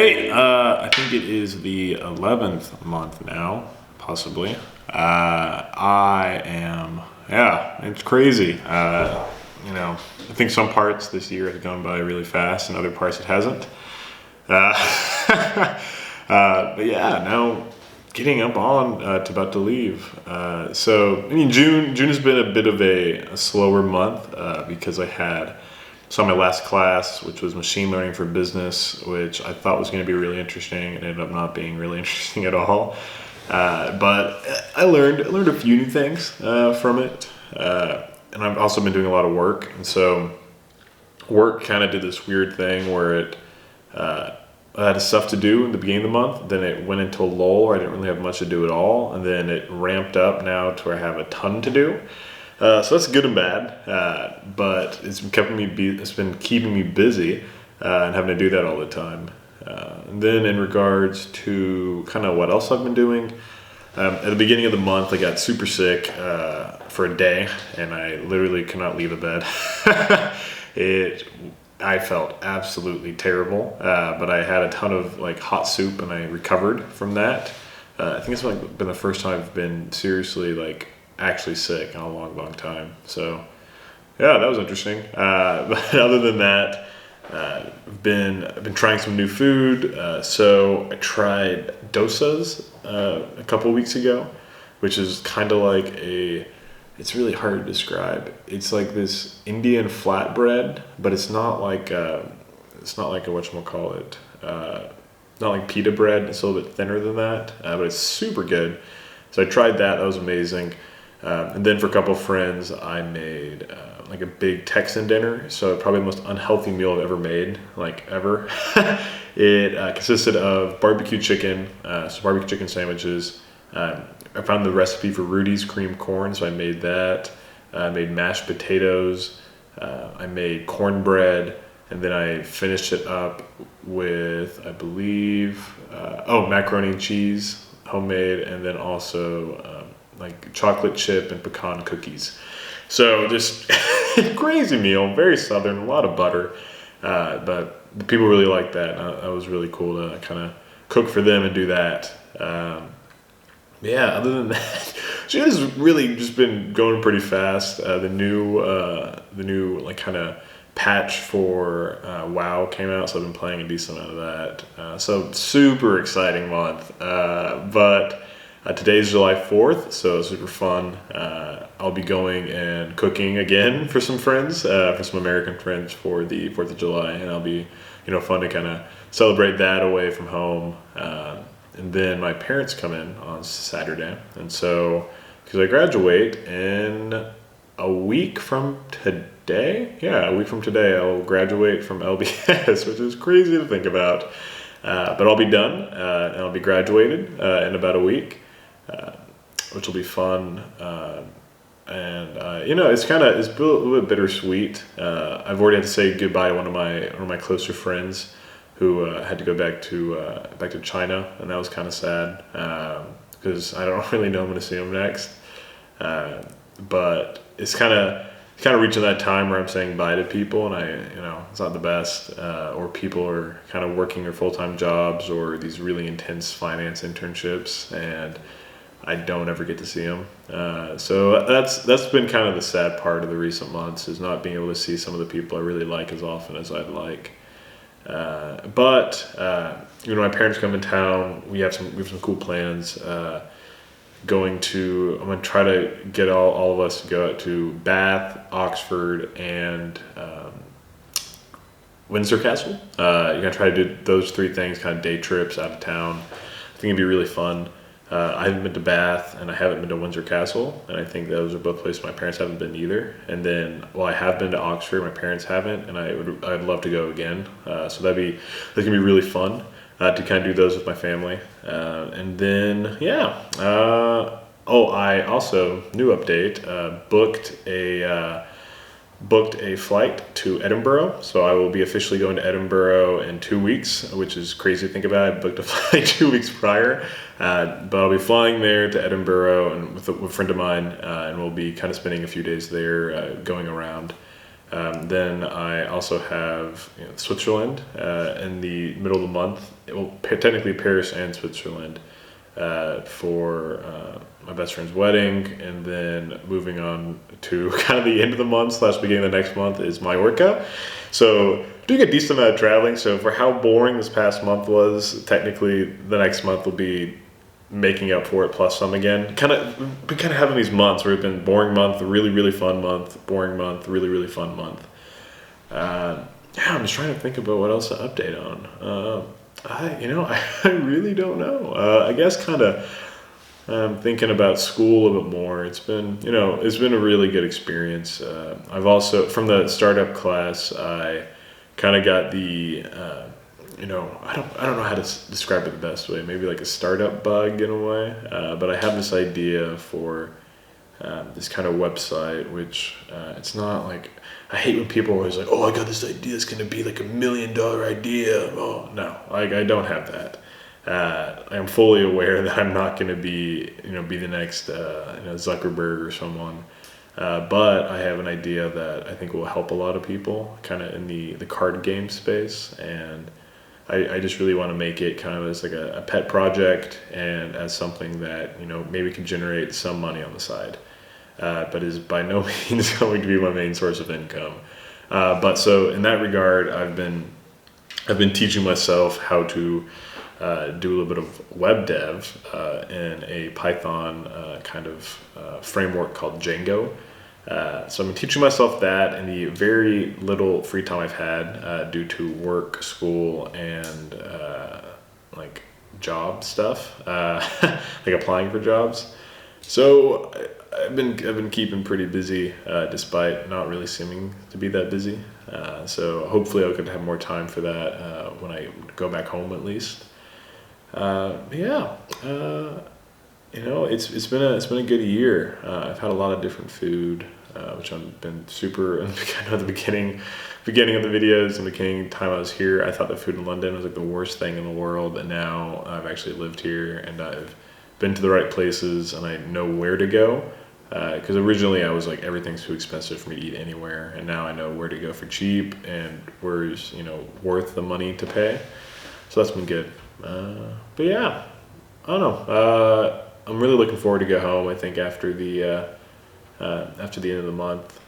Hey, I think it is the 11th month now, possibly. It's crazy. I think some parts this year have gone by really fast and other parts it hasn't. Uh, but yeah, now getting up on to about to leave. June has been a bit of a slower month because saw my last class, which was machine learning for business, which I thought was going to be really interesting and ended up not being really interesting at all. But I learned a few new things from it. And I've also been doing a lot of work. And so work kind of did this weird thing where I had stuff to do in the beginning of the month. Then it went into a lull where I didn't really have much to do at all. And then it ramped up now to where I have a ton to do. So that's good and bad, but it's been keeping me busy and having to do that all the time. And then in regards to kind of what else I've been doing, at the beginning of the month I got super sick for a day, and I literally could not leave the bed. I felt absolutely terrible, but I had a ton of hot soup, and I recovered from that. I think it's been the first time I've been seriously actually sick in a long time. So yeah, that was interesting. But other than that, I've been trying some new food. So I tried dosas a couple weeks ago, which is kind of it's really hard to describe. It's like this Indian flatbread, but it's not like a whatchamacallit, not like pita bread. It's a little bit thinner than that, but it's super good. So I tried that. That was amazing. And then for a couple of friends, I made a big Texan dinner. So probably the most unhealthy meal I've ever made, ever. It consisted of barbecue chicken, barbecue chicken sandwiches. I found the recipe for Rudy's cream corn, so I made that. I made mashed potatoes. I made cornbread, and then I finished it up with, I believe, macaroni and cheese, homemade, and then also chocolate chip and pecan cookies. So just crazy meal, very southern, a lot of butter, but the people really liked that. That was really cool to kind of cook for them and do that. Other than that, she has really just been going pretty fast. The new kind of patch for WoW came out, so I've been playing a decent amount of that. So super exciting month, but today's July 4th, so super fun. I'll be going and cooking again for some friends, for some American friends for the 4th of July, and I'll be, fun to kind of celebrate that away from home. And then my parents come in on Saturday, and so, because I graduate in a week from today, I'll graduate from LBS, which is crazy to think about. But I'll be done, and I'll be graduated in about a week. Which will be fun, it's a little bit bittersweet. I've already had to say goodbye to one of my closer friends who had to go back to China, and that was kind of sad because I don't really know when to see him next. But it's kind of reaching that time where I'm saying bye to people, and it's not the best, or people are kind of working their full-time jobs or these really intense finance internships, and I don't ever get to see them. So that's been kind of the sad part of the recent months, is not being able to see some of the people I really like as often as I'd like. But my parents come in town. We have some cool plans. I'm going to try to get all of us to go out to Bath, Oxford, and Windsor Castle. You're gonna try to do those three things, kind of day trips out of town. I think it'd be really fun. I haven't been to Bath, and I haven't been to Windsor Castle, and I think those are both places my parents haven't been either. And then, I have been to Oxford, my parents haven't, and I'd love to go again. So that can be really fun to kind of do those with my family. And then, I also, new update, booked a flight to Edinburgh, so I will be officially going to Edinburgh in 2 weeks, which is crazy to think about. I booked a flight 2 weeks prior, but I'll be flying there to Edinburgh and with a friend of mine, and we'll be kind of spending a few days there, going around. Then I also have Switzerland in the middle of the month. Well, technically Paris and Switzerland for my best friend's wedding, and then moving on to kind of the end of the month / beginning of the next month is Mallorca. So doing a decent amount of traveling. So for how boring this past month was, technically the next month will be making up for it plus some again. Been kind of having these months where it's been boring month, really really fun month, boring month, really really fun month. Yeah, I'm just trying to think about what else to update on. I really don't know. I guess kind of thinking about school a bit more. It's been a really good experience. I've also, from the startup class, I kind of got the I don't know how to describe it the best way. Maybe like a startup bug in a way. But I have this idea for this kind of website, which it's not like, I hate when people are always like, oh, I got this idea, it's gonna be like $1 million idea. Oh no, like I don't have that. I'm fully aware that I'm not gonna be the next Zuckerberg or someone. But I have an idea that I think will help a lot of people kind of in the card game space, and I just really want to make it kind of as like a pet project and as something that maybe can generate some money on the side, but is by no means going to be my main source of income. But so in that regard, I've been teaching myself how to do a little bit of web dev in a Python kind of framework called Django. So I'm teaching myself that in the very little free time I've had due to work, school, and like job stuff, like applying for jobs. So I've been keeping pretty busy despite not really seeming to be that busy. So hopefully I could have more time for that when I go back home at least. Yeah. It's been a good year. I've had a lot of different food, which I've been super. At the beginning of the videos and the beginning time I was here, I thought the food in London was like the worst thing in the world, and now I've actually lived here and I've been to the right places and I know where to go. Because originally I was like, everything's too expensive for me to eat anywhere, and now I know where to go for cheap and where's worth the money to pay. So that's been good. But yeah, I don't know. I'm really looking forward to go home. I think after the end of the month,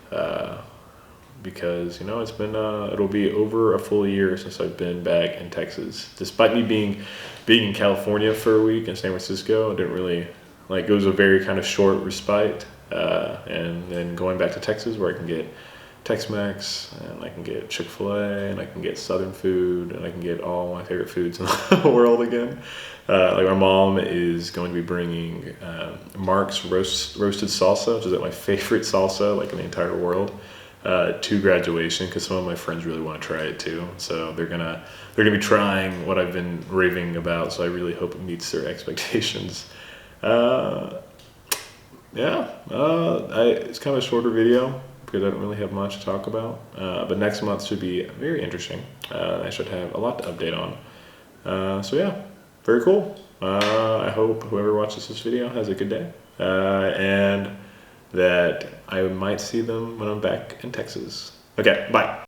because it's been it'll be over a full year since I've been back in Texas. Despite me being in California for a week in San Francisco, I didn't really it was a very kind of short respite, and then going back to Texas where I can get Tex-Mex, and I can get Chick-fil-A, and I can get Southern food, and I can get all my favorite foods in the world again. Like my mom is going to be bringing Mark's roasted salsa, which is my favorite salsa in the entire world, to graduation, because some of my friends really want to try it too. So they're gonna be trying what I've been raving about. So I really hope it meets their expectations. It's kind of a shorter video because I don't really have much to talk about. But next month should be very interesting. I should have a lot to update on. So yeah, very cool. I hope whoever watches this video has a good day. And that I might see them when I'm back in Texas. Okay, bye.